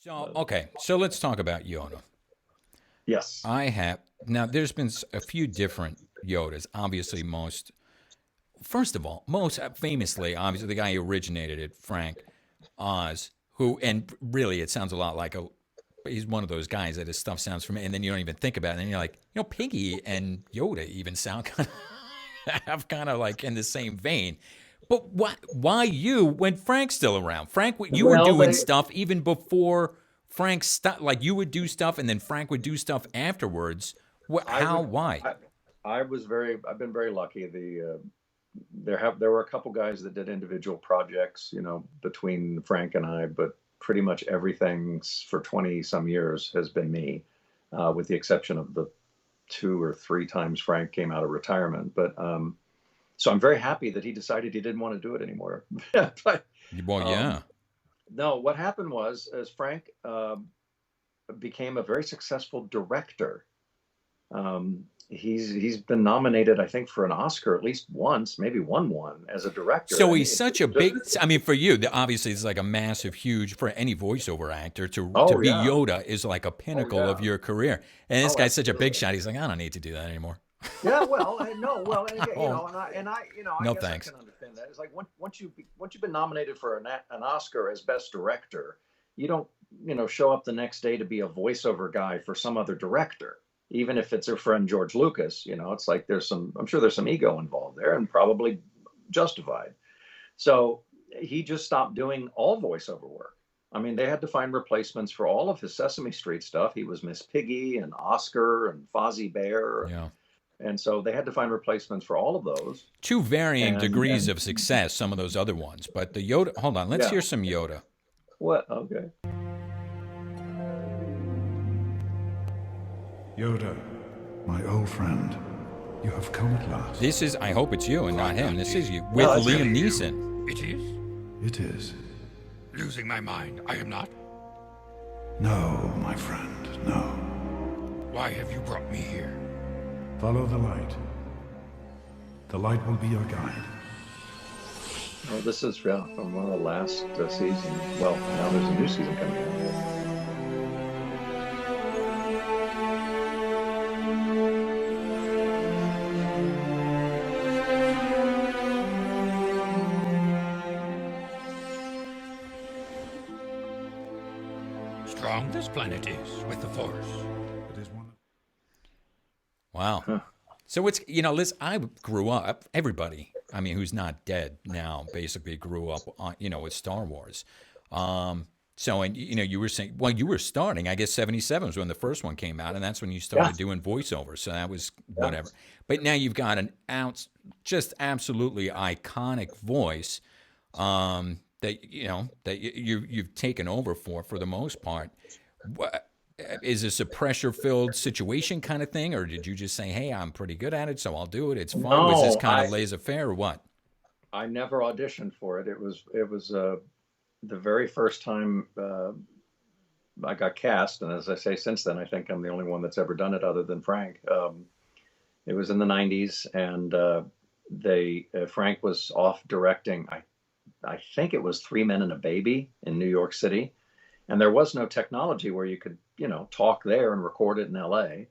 So, okay, so let's talk about Yoda. Yes. I have now. There's been a few different Yodas. Obviously, first of all, most famously, obviously, the guy who originated it, Frank Oz, who, and really, it sounds a lot like he's one of those guys that his stuff sounds familiar, and then you don't even think about it, and then you're like, Piggy and Yoda even sound kind of have kind of like in the same vein. But why you when Frank's still around? Frank, you were Well, doing they, stuff even before Frank stopped. Like you would do stuff, and then Frank would do stuff afterwards. What? I How? would, Why? I've been very lucky. There were a couple guys that did individual projects, between Frank and I, but pretty much everything for 20 some years has been me, with the exception of the two or three times Frank came out of retirement. But so I'm very happy that he decided he didn't want to do it anymore. But Well, um, yeah. no, what happened was, as Frank became a very successful director. He's been nominated, I think, for an Oscar at least once, maybe won one as a director. So And he's such a big. I mean, for you, obviously, it's like a massive, huge for any voiceover actor to oh be yeah, Yoda is like a oh pinnacle of yeah, your career. And this oh guy's such a big absolutely. shot. He's like, I don't need to do that anymore. Yeah, well, no, well, and again, Oh, I no, guess I thanks. can understand that. It's like once you've been nominated for an Oscar as best director, you don't show up the next day to be a voiceover guy for some other director, even if it's your friend George Lucas. It's like I'm sure there's some ego involved there, and probably justified. So he just stopped doing all voiceover work. I mean, they had to find replacements for all of his Sesame Street stuff. He was Miss Piggy and Oscar and Fozzie Bear, Yeah. and so they had to find replacements for all of those. Two varying degrees And of success, some of those other ones. But the Yoda, hold on, let's yeah, hear some Yoda. what? Okay. Yoda, my old friend, you have come at last. This is, I hope it's you and not him. This is you with No, that's Liam really Neeson. It is? It is. Losing my mind. I am not. No, my friend, no. Why have you brought me here? Follow the light. The light will be your guide. Well, this is from one of the last seasons. Well, now there's a new season coming out. Strong this planet is with the Force. It is one. Wow. Huh. So it's, listen, I grew up, everybody, I mean, who's not dead now, basically grew up on, with Star Wars. So, and, you were saying, well, you were starting, I guess 77 was when the first one came out, and that's when you Yeah, started doing voiceover. So that was yeah. whatever. But now you've got just absolutely iconic voice that, you've taken over for the most part. What, is this a pressure-filled situation kind of thing, or did you just say, "Hey, I'm pretty good at it, so I'll do it. It's fun"? Was this No, kind of laissez-faire or what? I never auditioned for it. It was the very first time I got cast, and as I say, since then, I think I'm the only one that's ever done it other than Frank. It was in the '90s, and Frank was off directing. I think it was Three Men and a Baby in New York City, and there was no technology where you could talk there and record it in L.A.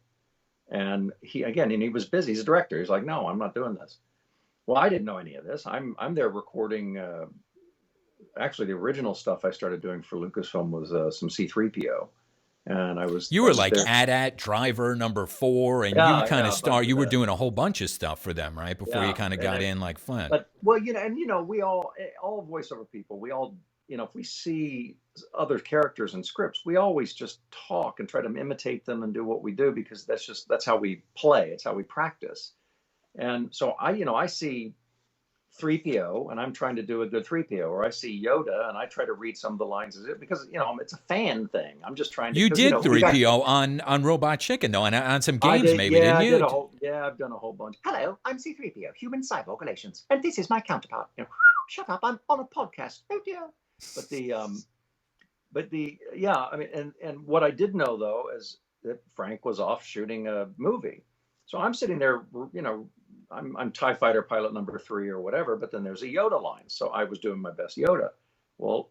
And he was busy. He's a director. He's like, no, I'm not doing this. Well, I didn't know any of this. I'm there recording. Actually, the original stuff I started doing for Lucasfilm was some C3PO, and You I were was like there. AT-AT driver number 4, and you Yeah, kind yeah, of a bunch you of were that. doing a whole bunch of stuff for them, right? Before you Yeah, kind of and got in like fun. but well, and we all voiceover people, we all, if we see other characters in scripts, we always just talk and try to imitate them and do what we do because that's how we play. It's how we practice. And so I see 3PO and I'm trying to do a good 3PO, or I see Yoda and I try to read some of the lines as it because it's a fan thing. I'm just trying to You because did we got 3PO on Robot Chicken though, and on some I games did, maybe, yeah, didn't I did you? a whole, yeah, I've done a whole bunch. Hello, I'm C3PO, human cyborg relations, and this is my counterpart. Shut up, I'm on a podcast. Oh dear. But yeah, I mean, and what I did know though is that Frank was off shooting a movie, so I'm sitting there, I'm TIE fighter pilot number 3 or whatever, but then there's a Yoda line, so I was doing my best Yoda. Well,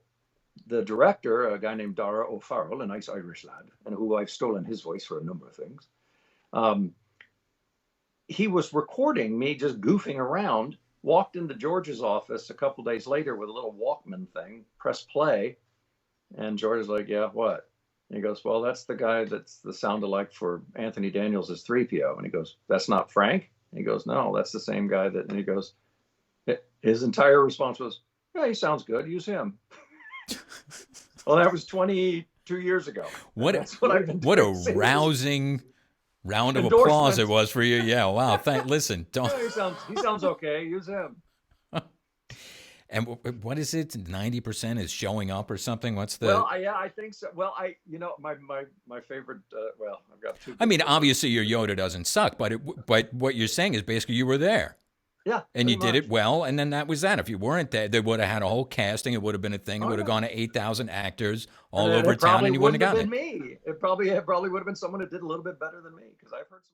the director, a guy named Dara O'Farrell, a nice Irish lad, and who I've stolen his voice for a number of things, he was recording me just goofing around, walked into George's office a couple days later with a little Walkman thing, pressed play, and George is like, yeah, what? And he goes, well, that's the guy that's the sound alike for Anthony Daniels as 3PO. And he goes, that's not Frank? And he goes, no, that's the same guy that, and he goes, his entire response was, yeah, he sounds good, use him. Well, that was 22 years ago. That's what I've been doing. What a rousing round of applause it was for you. Yeah, wow. Listen, don't. Yeah, he sounds okay. Use him. And what is it? 90% is showing up or something? What's the? Well, yeah, I think so. Well, my favorite. Well, I've got two. I mean, obviously your Yoda doesn't suck, but what you're saying is basically you were there. Yeah, and you did it well, and then that was that. If you weren't there, they would have had a whole casting. It would have been a thing. It would have gone to 8,000 actors all over town, and you wouldn't have gotten it. It probably would have been me. It probably would have been someone who did a little bit better than me, because I've heard some.